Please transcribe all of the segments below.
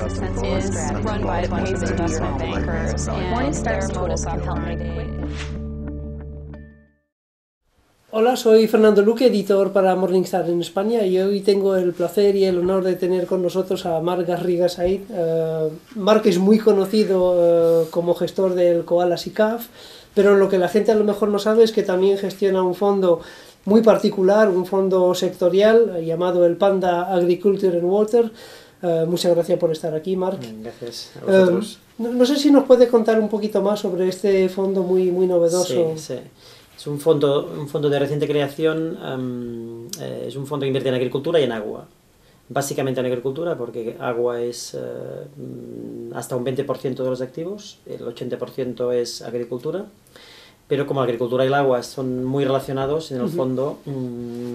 is run by a bunch of investment bankers, and their modus operandi. Hola, soy Fernando Luque, editor para Morningstar en España, y hoy tengo el placer y el honor de tener con nosotros a Marc Garriga-Said. Marc es muy conocido como gestor del Koala SICAV, pero lo que la gente a lo mejor no sabe es que también gestiona un fondo muy particular, un fondo sectorial llamado el Panda Agriculture and Water. Muchas gracias por estar aquí, Marc. Gracias a vosotros. No sé si nos puedes contar un poquito más sobre este fondo muy novedoso. Sí. Es un fondo de reciente creación, es un fondo que invierte en agricultura y en agua. Básicamente en agricultura, porque agua es hasta un 20% de los activos, el 80% es agricultura, pero como la agricultura y el agua son muy relacionados, en el fondo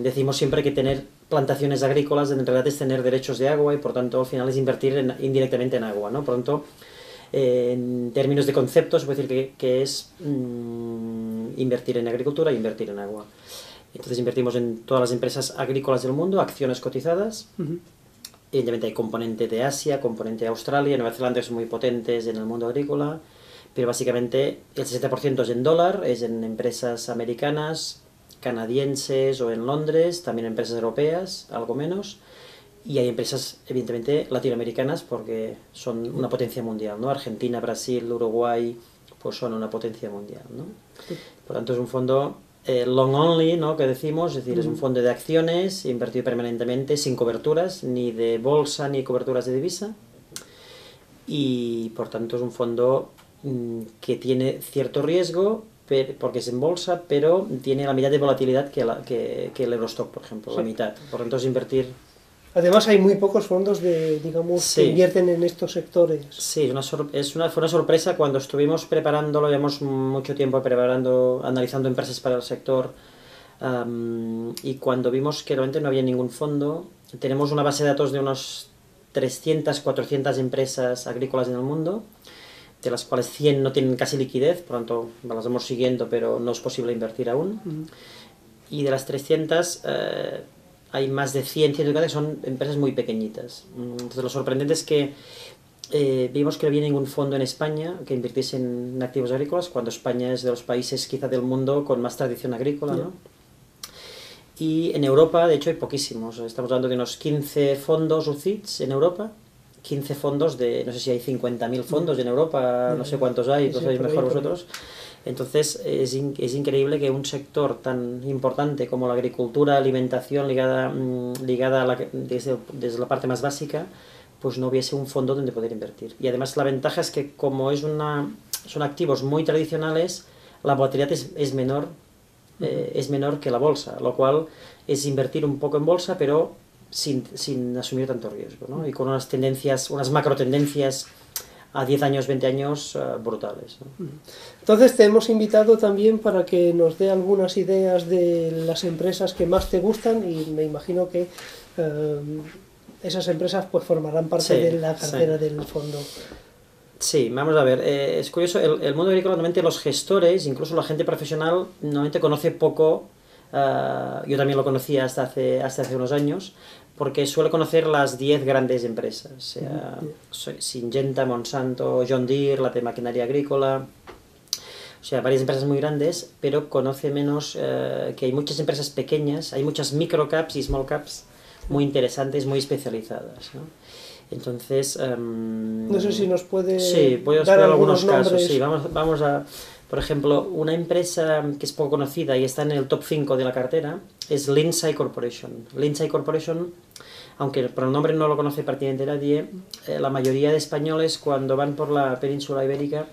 decimos siempre que tener plantaciones agrícolas en realidad es tener derechos de agua y por tanto al final es invertir indirectamente en agua, ¿no? Por tanto, en términos de conceptos, puedo decir que es invertir en agricultura e invertir en agua. Entonces invertimos en todas las empresas agrícolas del mundo, acciones cotizadas. Evidentemente hay componente de Asia, componente de Australia, Nueva Zelanda, que son muy potentes en el mundo agrícola, pero básicamente el 60% es en dólar, es en empresas americanas, canadienses o en Londres, también empresas europeas, algo menos. Y hay empresas, evidentemente, latinoamericanas porque son una potencia mundial, ¿no? Argentina, Brasil, Uruguay, pues son una potencia mundial, ¿no? Por tanto, es un fondo long only, ¿no? Que decimos, es decir, es un fondo de acciones invertido permanentemente, sin coberturas, ni de bolsa, ni coberturas de divisa. Y, por tanto, es un fondo que tiene cierto riesgo, porque es en bolsa, pero tiene la mitad de volatilidad que el Eurostock, por ejemplo, la mitad. Por tanto, es invertir... Además hay muy pocos fondos que invierten en estos sectores. Sí, fue una sorpresa cuando estuvimos preparándolo, llevamos mucho tiempo analizando empresas para el sector, y cuando vimos que realmente no había ningún fondo. Tenemos una base de datos de unos 300, 400 empresas agrícolas en el mundo, de las cuales 100 no tienen casi liquidez, por lo tanto las vamos siguiendo, pero no es posible invertir aún. Y de las 300... hay más de 100 que son empresas muy pequeñitas. Entonces lo sorprendente es que vimos que no había ningún fondo en España que invirtiese en activos agrícolas, cuando España es de los países quizá del mundo con más tradición agrícola, ¿no? Y en Europa, de hecho, hay poquísimos. Estamos hablando de unos 15 fondos UCITS en Europa, 15 fondos de, no sé si hay 50.000 fondos en Europa, no sé cuántos hay, lo sabéis mejor vosotros. Entonces es increíble que un sector tan importante como la agricultura, alimentación ligada desde la parte más básica, pues no hubiese un fondo donde poder invertir. Y además la ventaja es que como son activos muy tradicionales, la volatilidad es menor que la bolsa, lo cual es invertir un poco en bolsa, pero sin asumir tanto riesgo, ¿no? Y con unas macro tendencias a 10 años, 20 años brutales, ¿no? Entonces te hemos invitado también para que nos dé algunas ideas de las empresas que más te gustan, y me imagino que esas empresas pues formarán parte de la cartera del fondo. Sí, vamos a ver, es curioso, el mundo agrícola normalmente los gestores, incluso la gente profesional, normalmente conoce poco. Yo también lo conocía hasta hace unos años, porque suele conocer las 10 grandes empresas, sea Syngenta, Monsanto, John Deere, la de maquinaria agrícola, o sea, varias empresas muy grandes, pero conoce menos que hay muchas empresas pequeñas, hay muchas microcaps y small caps muy interesantes, muy especializadas, ¿no? Entonces... no sé si nos puede voy a dar algunos casos. nombres. Sí, vamos a... Por ejemplo, una empresa que es poco conocida y está en el top 5 de la cartera es Lindsay Corporation. Lindsay Corporation, aunque por el nombre no lo conoce prácticamente nadie, la mayoría de españoles cuando van por la península ibérica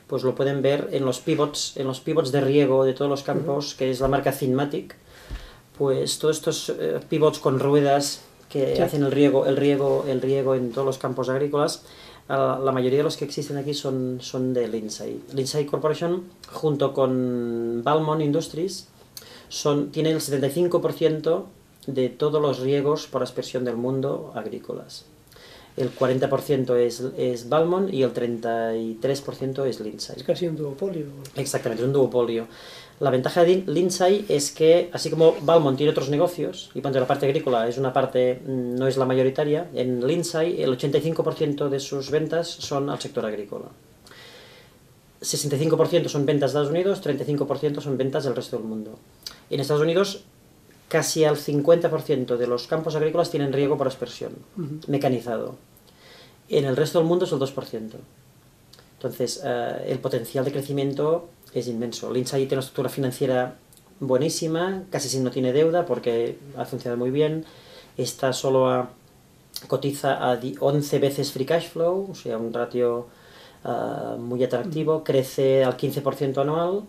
pues lo pueden ver en los pivots de riego de todos los campos, que es la marca Thinmatic. Pues todos estos pivots con ruedas que hacen el riego en todos los campos agrícolas, la mayoría de los que existen aquí son de Lindsay. Lindsay Corporation, junto con Valmont Industries, tiene el 75% de todos los riegos por aspersión del mundo agrícolas. el 40% es Valmont y el 33% es Lindsay. Es casi un duopolio. Exactamente, es un duopolio. La ventaja de Lindsay es que, así como Valmont tiene otros negocios, y cuando la parte agrícola es una parte, no es la mayoritaria, en Lindsay el 85% de sus ventas son al sector agrícola. 65% son ventas de Estados Unidos, 35% son ventas del resto del mundo. En Estados Unidos, casi al 50% de los campos agrícolas tienen riego por aspersión, mecanizado. En el resto del mundo es el 2%. Entonces, el potencial de crecimiento es inmenso. Lindsay tiene una estructura financiera buenísima, casi no tiene deuda porque ha funcionado muy bien. Esta cotiza a 11 veces free cash flow, o sea, un ratio muy atractivo, crece al 15% anual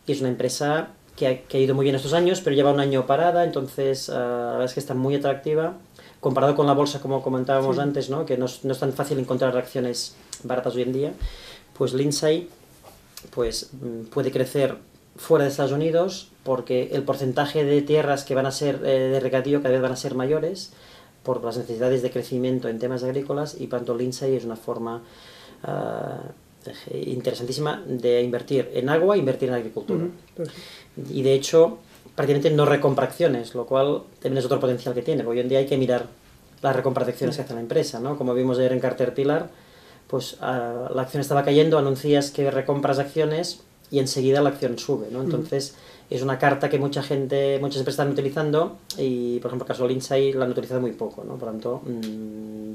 y es una empresa que ha ido muy bien estos años, pero lleva un año parada, entonces la verdad es que está muy atractiva. Comparado con la bolsa, como comentábamos antes, ¿no? Que no es tan fácil encontrar acciones baratas hoy en día, pues Lindsay puede crecer fuera de Estados Unidos porque el porcentaje de tierras que van a ser de regadío cada vez van a ser mayores por las necesidades de crecimiento en temas agrícolas y por tanto Lindsay es una forma interesantísima de invertir en agua e invertir en agricultura. Y de hecho prácticamente no recompra acciones, lo cual también es otro potencial que tiene. Hoy en día hay que mirar las recompras de acciones que hace la empresa, ¿no? Como vimos ayer en Caterpillar, pues la acción estaba cayendo, anuncias que recompras acciones y enseguida la acción sube, ¿no? Entonces es una carta que muchas empresas están utilizando y, por ejemplo, el caso de Lindsay la han utilizado muy poco, ¿no? Por lo tanto,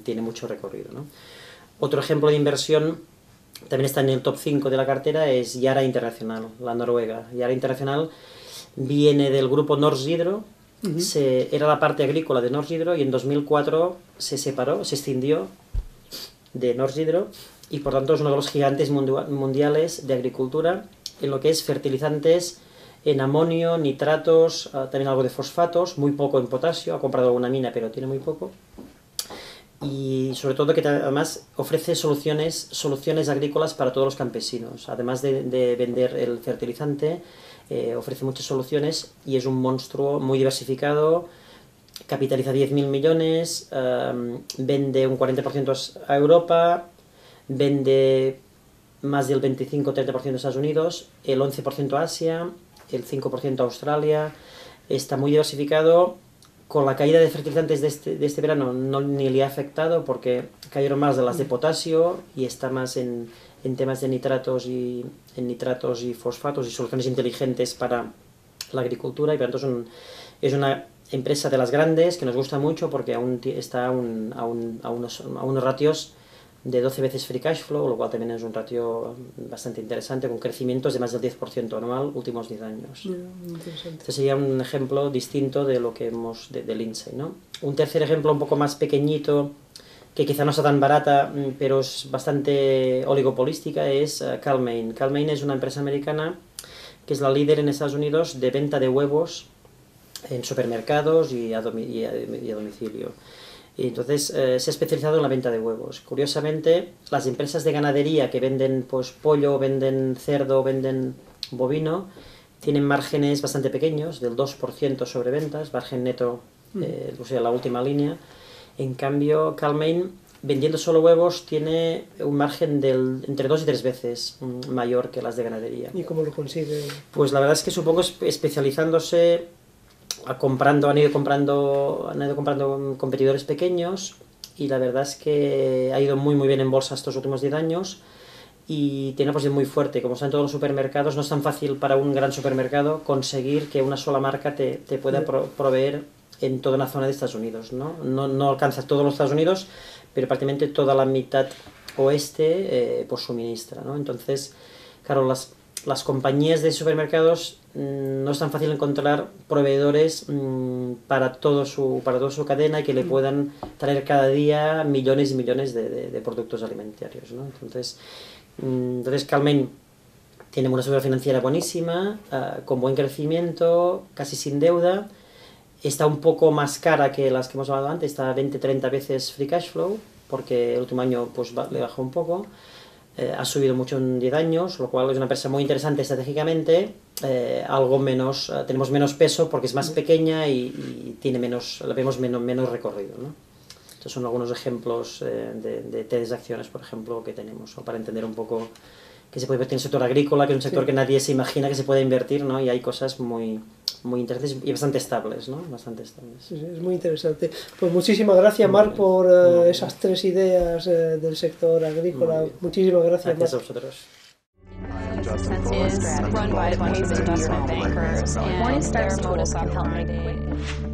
tiene mucho recorrido, ¿no? Otro ejemplo de inversión, también está en el top 5 de la cartera, es Yara Internacional, la noruega. Yara Internacional viene del grupo Norsk Hydro, era la parte agrícola de Norsk Hydro y en 2004 se separó, se escindió de Norsk Hydro y por tanto es uno de los gigantes mundiales de agricultura en lo que es fertilizantes en amonio, nitratos, también algo de fosfatos, muy poco en potasio, ha comprado alguna mina pero tiene muy poco. Y sobre todo que además ofrece soluciones agrícolas para todos los campesinos. Además de vender el fertilizante, ofrece muchas soluciones y es un monstruo muy diversificado, capitaliza 10.000 millones, vende un 40% a Europa, vende más del 25-30% a Estados Unidos, el 11% a Asia, el 5% a Australia, está muy diversificado. Con la caída de fertilizantes de este verano ni le ha afectado porque cayeron más de las de potasio y está más en temas de nitratos y fosfatos y soluciones inteligentes para la agricultura y por lo tanto es una empresa de las grandes que nos gusta mucho porque aún está a unos ratios de 12 veces free cash flow, lo cual también es un ratio bastante interesante, con crecimientos de más del 10% anual últimos 10 años. Este sería un ejemplo distinto de lo que hemos de Lindsay, ¿no? Un tercer ejemplo un poco más pequeñito, que quizá no está tan barata, pero es bastante oligopolística, es Cal-Maine. Cal-Maine es una empresa americana que es la líder en Estados Unidos de venta de huevos en supermercados y a domicilio. Y entonces se ha especializado en la venta de huevos. Curiosamente, las empresas de ganadería que venden pues, pollo, venden cerdo, venden bovino, tienen márgenes bastante pequeños, del 2% sobre ventas, margen neto, o sea, la última línea. En cambio, Cal-Maine, vendiendo solo huevos, tiene un margen entre 2 y 3 veces mayor que las de ganadería. ¿Y cómo lo consigue? Pues la verdad es que supongo especializándose, han ido comprando competidores pequeños y la verdad es que ha ido muy bien en bolsa estos últimos 10 años y tiene una posición muy fuerte. Como está en todos los supermercados, no es tan fácil para un gran supermercado conseguir que una sola marca te pueda proveer en toda una zona de Estados Unidos, ¿no? No alcanza todos los Estados Unidos, pero prácticamente toda la mitad oeste pues suministra, ¿no? Entonces, claro, las compañías de supermercados no es tan fácil encontrar proveedores para toda su cadena y que le puedan traer cada día millones y millones de productos alimentarios, ¿no? Entonces Cal-Maine tiene una seguridad financiera buenísima, con buen crecimiento, casi sin deuda, está un poco más cara que las que hemos hablado antes, está 20-30 veces free cash flow, porque el último año pues, le bajó un poco. Ha subido mucho en 10 años, lo cual es una empresa muy interesante estratégicamente, tenemos menos peso porque es más pequeña y tiene la vemos menos recorrido, ¿no? Estos son algunos ejemplos de transacciones, por ejemplo, que tenemos, ¿no? Para entender un poco que se puede invertir en el sector agrícola, que es un sector que nadie se imagina que se puede invertir, ¿no? Y hay cosas muy interesantes y bastante estables, ¿no? Bastante estables. Sí, es muy interesante. Pues muchísimas gracias, Marc, por esas 3 ideas del sector agrícola. Muchísimas gracias, Gracias a Marc. vosotros. Is run by amazing investment bankers, and their modus operandi